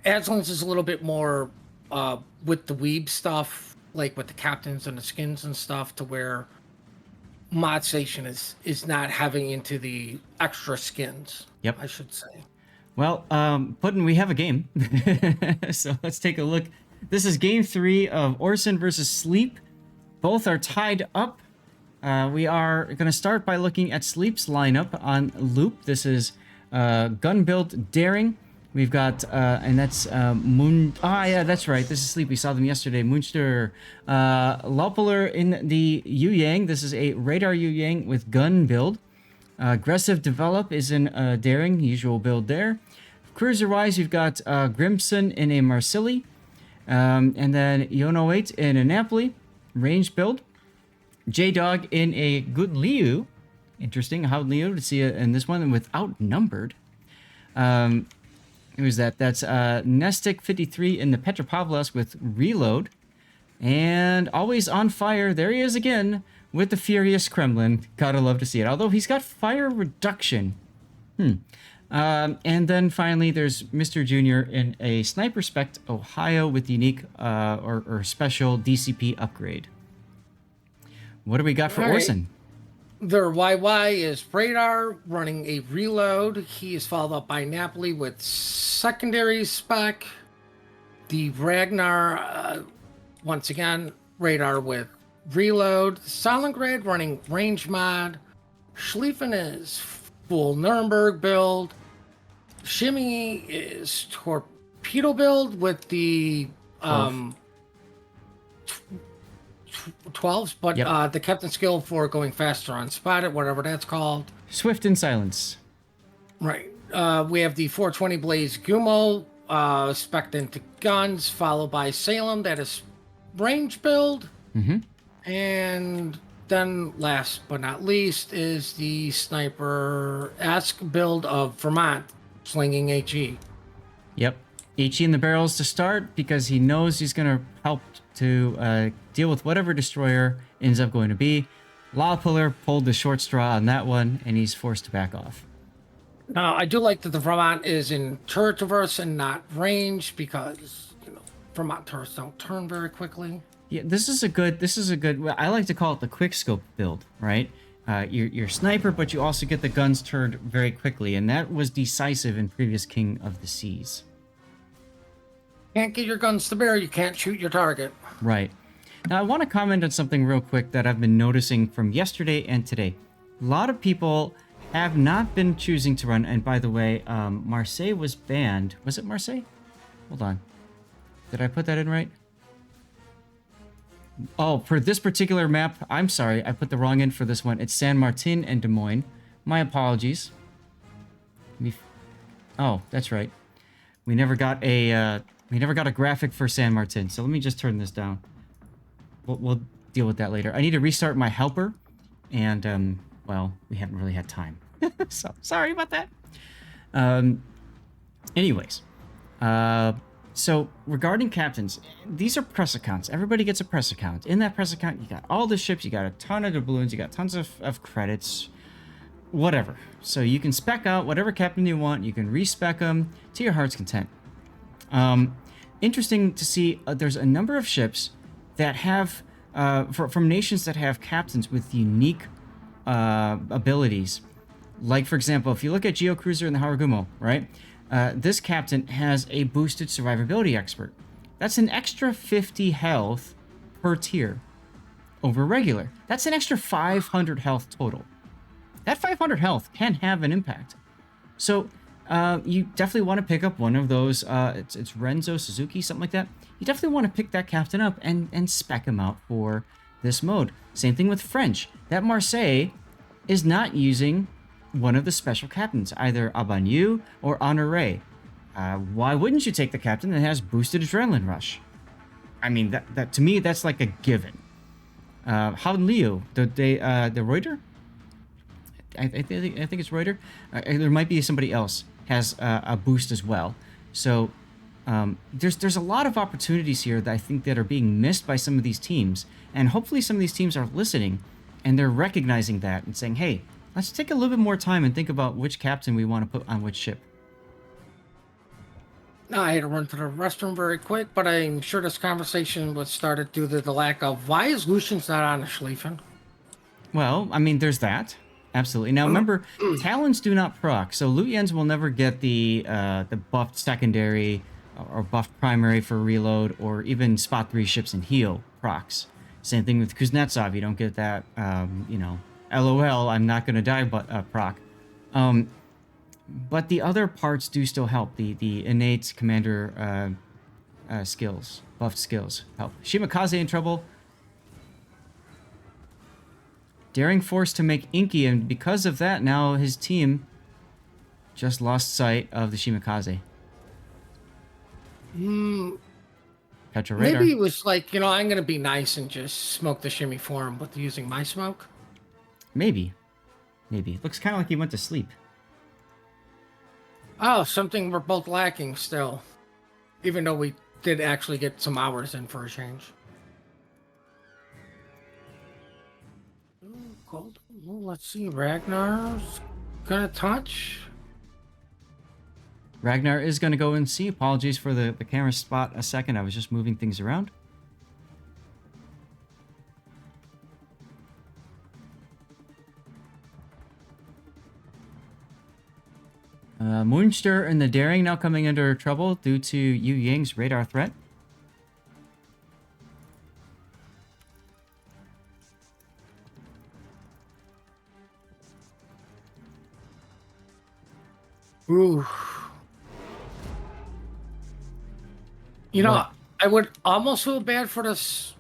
Aslan's is a little bit more with the weeb stuff, like with the captains and the skins and stuff, to where Mod Station is not having into the extra skins. Yep. I should say. Well, Puddin, we have a game. So let's take a look. This is game 3 of ORCEN versus Sleep. Both are tied up. We are going to start by looking at Sleep's lineup on Loop. This is Gun Build Daring. We've got, and that's Moon... Ah, yeah, that's right. This is Sleep. We saw them yesterday. Moonster. Laupeler in the Yu Yang. This is a Radar Yu Yang with Gun Build. Aggressive Develop is in Daring. Usual build there. Cruiser-wise, you've got Grimson in a Marsilli. And then Yono8 in a Napoli. Range build. J-Dog in a Good Liu. Interesting how Liu to see it in this one with Outnumbered. Who's that? That's Nestic53 in the Petropavlos with Reload. And always on fire. There he is again with the Furious Kremlin. Gotta love to see it. Although he's got fire reduction. And then finally there's Mr. Junior in a Sniper Spect Ohio with unique or special DCP upgrade. What do we got for ORCEN? Their YY is Radar running a Reload. He is followed up by Napoli with secondary spec. The Ragnar, once again, Radar with Reload. Stalingrad running Range Mod. Schlieffen is full Nuremberg build. Shimmy is Torpedo build with the 12s, but yep. The Captain skill for going faster on Spotted, whatever that's called. Swift in Silence. Right. We have the 420 Blaze Gumo, spec'd into guns, followed by Salem, that is range build. And then last but not least is the Sniper-esque build of Vermont, slinging HE. Yep. HE in the barrels to start because he knows he's going to help to deal with whatever destroyer ends up going to be. Laupeler pulled the short straw on that one, and he's forced to back off. Now, I do like that the Vermont is in turret traverse and not range because, Vermont turrets don't turn very quickly. Yeah, this is a good, I like to call it the quick scope build, right? You're sniper, but you also get the guns turned very quickly, and that was decisive in previous King of the Seas. Can't get your guns to bear, you can't shoot your target. Right. Now, I want to comment on something real quick that I've been noticing from yesterday and today. A lot of people have not been choosing to run, and by the way, Marseille was banned. Was it Marseille? Hold on. Did I put that in right? Oh, for this particular map, I'm sorry, I put the wrong in for this one. It's San Martin and Des Moines. My apologies. Oh, that's right. We never got a graphic for San Martin, so let me just turn this down. We'll deal with that later. I need to restart my helper, and, well, we haven't really had time. So, sorry about that. Anyways, so regarding captains, these are press accounts. Everybody gets a press account. In that press account, you got all the ships, you got a ton of doubloons, you got tons of credits, whatever. So you can spec out whatever captain you want. You can respec them to your heart's content. Interesting to see there's a number of ships that have, from nations that have captains with unique abilities. Like, for example, if you look at Geocruiser and the Haragumo, right? This captain has a boosted survivability expert. That's an extra 50 health per tier over regular. That's an extra 500 health total. That 500 health can have an impact. So you definitely want to pick up one of those. It's Renzo, Suzuki, something like that. You definitely want to pick that captain up and spec him out for this mode. Same thing with French. That Marseille is not using one of the special captains, either Abanu or Honoré. Why wouldn't you take the captain that has boosted adrenaline rush? I mean, that to me, that's like a given. Howden Leo, the Reuter? I think it's Reuter. There might be somebody else has a boost as well. So there's a lot of opportunities here that I think that are being missed by some of these teams, and hopefully some of these teams are listening and they're recognizing that and saying, hey, let's take a little bit more time and think about which captain we want to put on which ship. I had to run to the restroom very quick, but I'm sure this conversation was started due to the lack of why is Lucian's not on the Schlieffen? Well, I mean, there's that. Absolutely. Now, remember, Talons do not proc, so Luyens will never get the buffed secondary or buffed primary for reload, or even spot 3 ships and heal procs. Same thing with Kuznetsov. You don't get that, you know, LOL, I'm not going to die, but proc. But the other parts do still help. The innate commander skills, buffed skills help. Shimakaze in trouble. Daring forced to make Inky, and because of that, now his team just lost sight of the Shimakaze. Petro radar. Maybe it was like, you know, I'm going to be nice and just smoke the shimmy for him with using my smoke. Maybe. Maybe. Looks kind of like he went to sleep. Oh, something we're both lacking still. Even though we did actually get some hours in for a change. Cold. Well, let's see. Ragnar's gonna touch. Ragnar is going to go and see. Apologies for the camera spot a second. I was just moving things around. Munster and the Daring now coming under trouble due to Yu Ying's radar threat. Ooh. You know, What? I would almost feel bad for this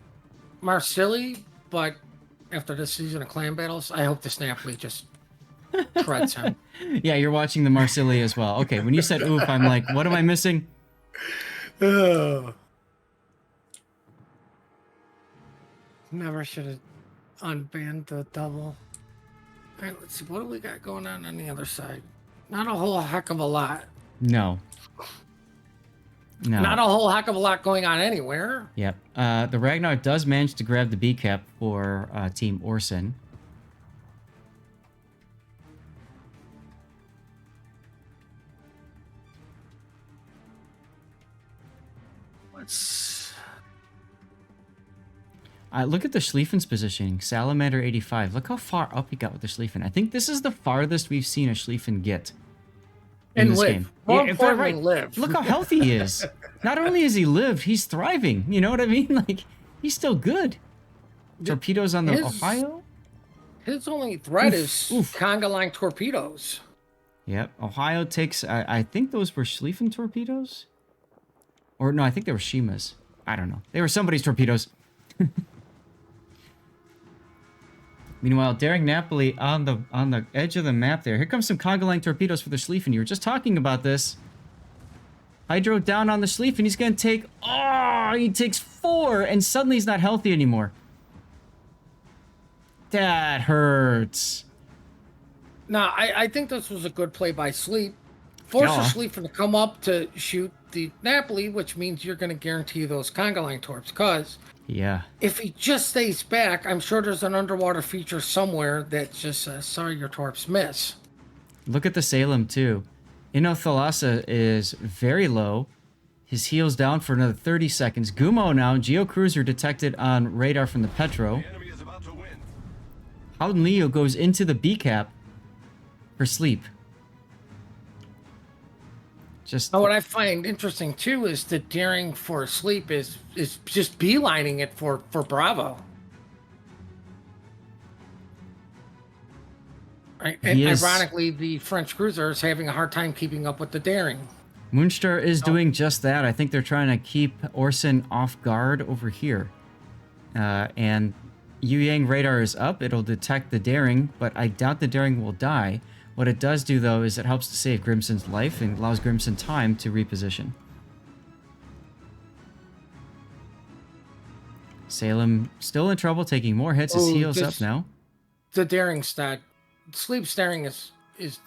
Marsili, but after this season of clan battles, I hope the Snapply just shreds him. Yeah, you're watching the Marsilli as well. Okay, when you said oof, I'm like, what am I missing? Ugh. Never should have unbanned the double. All right, let's see. What do we got going on the other side? Not a whole heck of a lot. No. No. Not a whole heck of a lot going on anywhere. Yep. The Ragnar does manage to grab the B cap for Team ORCEN. Let's. Look at the Schlieffen's positioning. Salamander 85. Look how far up he got with the Schlieffen. I think this is the farthest we've seen a Schlieffen get in this live. game. More Yeah, importantly, right. live. Look how healthy he is. Not only has he lived, he's thriving. You know what I mean? Like, he's still good. Torpedoes on the Ohio? His only threat is oof. conga line torpedoes. Yep. Ohio takes... I think those were Schlieffen torpedoes? Or no, I think they were Shima's. I don't know. They were somebody's torpedoes. Meanwhile, Daring Napoli on the edge of the map there. Here comes some conga line torpedoes for the Schlieffen. You were just talking about this. Hydro down on the Schlieffen. He's going to take... Oh, he takes 4, and suddenly he's not healthy anymore. That hurts. Now, I think this was a good play by Sleep. Force the Schlieffen to come up to shoot the Napoli, which means you're going to guarantee those conga line torps. Because yeah, if he just stays back, I'm sure there's an underwater feature somewhere that just says, sorry, your torps miss. Look at the Salem, too. Inothalassa is very low. His heel's down for another 30 seconds. Gumo now, Geocruiser detected on radar from the Petro. Howden Leo goes into the B cap for Sleep. Just Now, what I find interesting too is the Daring for Sleep is just beelining it for Bravo. Right? And ironically, the French cruiser is having a hard time keeping up with the Daring. Moonstar is doing just that. I think they're trying to keep ORCEN off guard over here. And Yu Yang radar is up. It'll detect the Daring, but I doubt the Daring will die. What it does do, though, is it helps to save Grimson's life and allows Grimson time to reposition. Salem still in trouble, taking more hits. His heel's up now. The Daring stat. Sleep staring is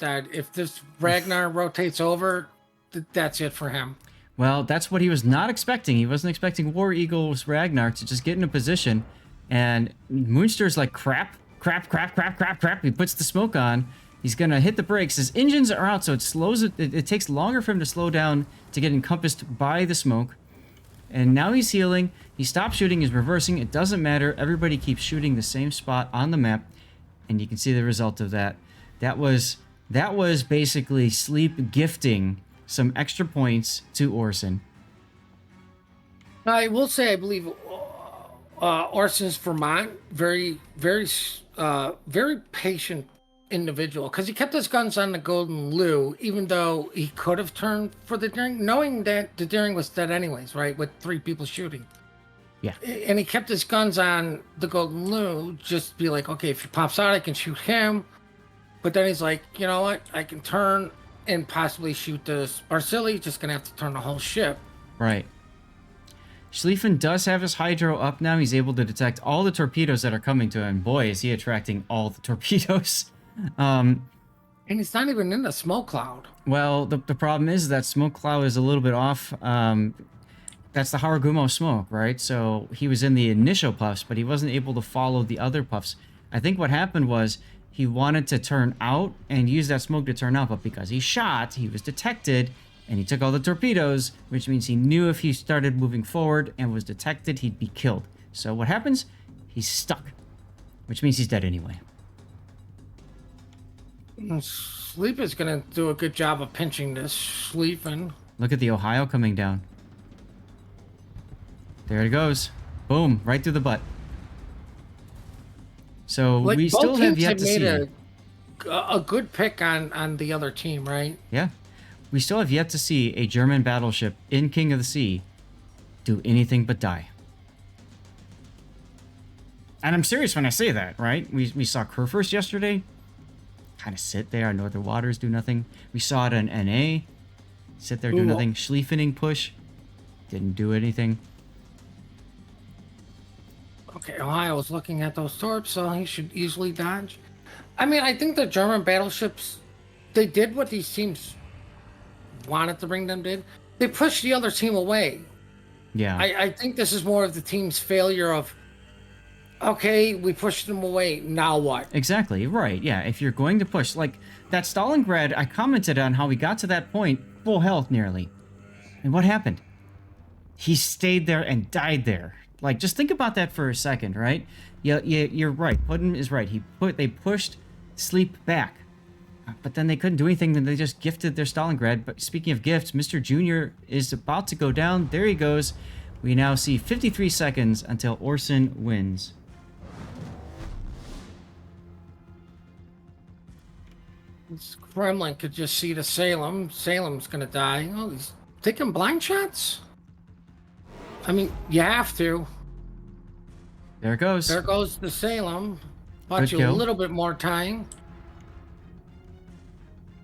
that if this Ragnar rotates over, that's it for him. Well, that's what he was not expecting. He wasn't expecting War Eagle's Ragnar to just get in a position, and Moonstar's like, crap. He puts the smoke on, He's going to hit the brakes. His engines are out, so it slows it. It takes longer for him to slow down to get encompassed by the smoke. And now he's healing. He stopped shooting. He's reversing. It doesn't matter. Everybody keeps shooting the same spot on the map. And you can see the result of that. That was basically Sleep gifting some extra points to ORCEN. I will say, I believe ORCEN's Vermont, very patient individual, because he kept his guns on the Golden Lou, even though he could have turned for the Deering, knowing that the Deering was dead anyways, right, with 3 people shooting. Yeah. And he kept his guns on the Golden Lou, just be like, okay, if he pops out, I can shoot him. But then he's like, you know what, I can turn and possibly shoot this Arcilli, just gonna have to turn the whole ship. Right. Schlieffen does have his hydro up now. He's able to detect all the torpedoes that are coming to him. Boy, is he attracting all the torpedoes. And he's not even in the smoke cloud. Well, the problem is that smoke cloud is a little bit off. That's the Haragumo smoke, right? So he was in the initial puffs, but he wasn't able to follow the other puffs. I think what happened was he wanted to turn out and use that smoke to turn out, but because he shot, he was detected, and he took all the torpedoes, which means he knew if he started moving forward and was detected, he'd be killed. So what happens? He's stuck, which means he's dead anyway. Sleep is going to do a good job of pinching this. Sleeping. Look at the Ohio coming down. There it goes. Boom, right through the butt. So like, we still have yet to see a good pick on the other team, right? Yeah. We still have yet to see a German battleship in King of the Sea do anything but die. And I'm serious when I say that, right? We saw Kurfürst yesterday. Kind of sit there on Northern Waters, do nothing. We saw it on NA. Sit there, do nothing. Schlieffening push. Didn't do anything. Okay, Ohio's looking at those torps, so he should easily dodge. I mean, I think the German battleships, they did what these teams wanted to bring them did. They pushed the other team away. Yeah. I think this is more of the team's failure of, okay, we pushed them away, now what? Exactly, right, yeah. If you're going to push, like, that Stalingrad, I commented on how we got to that point, full health nearly. And what happened? He stayed there and died there. Like, just think about that for a second, right? Yeah, you're right. Puddin is right. They pushed Sleep back. But then they couldn't do anything, then they just gifted their Stalingrad. But speaking of gifts, Mr. Junior is about to go down. There he goes. We now see 53 seconds until ORCEN wins. This Kremlin could just see the Salem. Salem's gonna die. Oh, he's taking blind shots? I mean, you have to. There it goes. There goes the Salem. Bought you a little bit more time.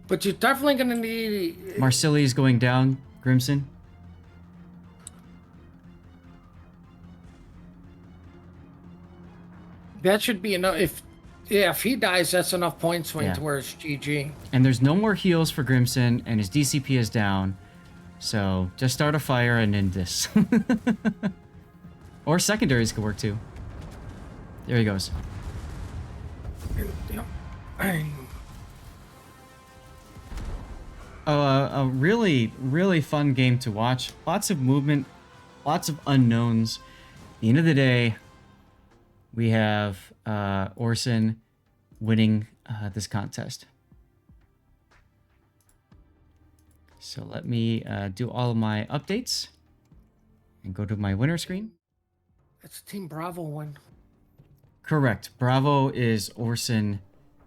But you're definitely going to need... Marsilli's going down. Grimson. That should be enough. If he dies, that's enough point swing to where it's GG. And there's no more heals for Grimson, and his DCP is down. So just start a fire and end this. Or secondaries could work too. There he goes. A really, really fun game to watch. Lots of movement, lots of unknowns. At the end of the day, we have ORCEN winning this contest. So let me do all of my updates and go to my winner screen. It's Team Bravo one. Correct. Bravo is ORCEN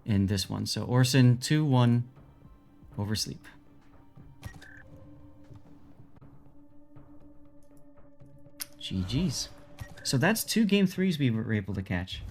in this one. So ORCEN 2-1 over Sleep. GG's. So that's 2 game 3s we were able to catch.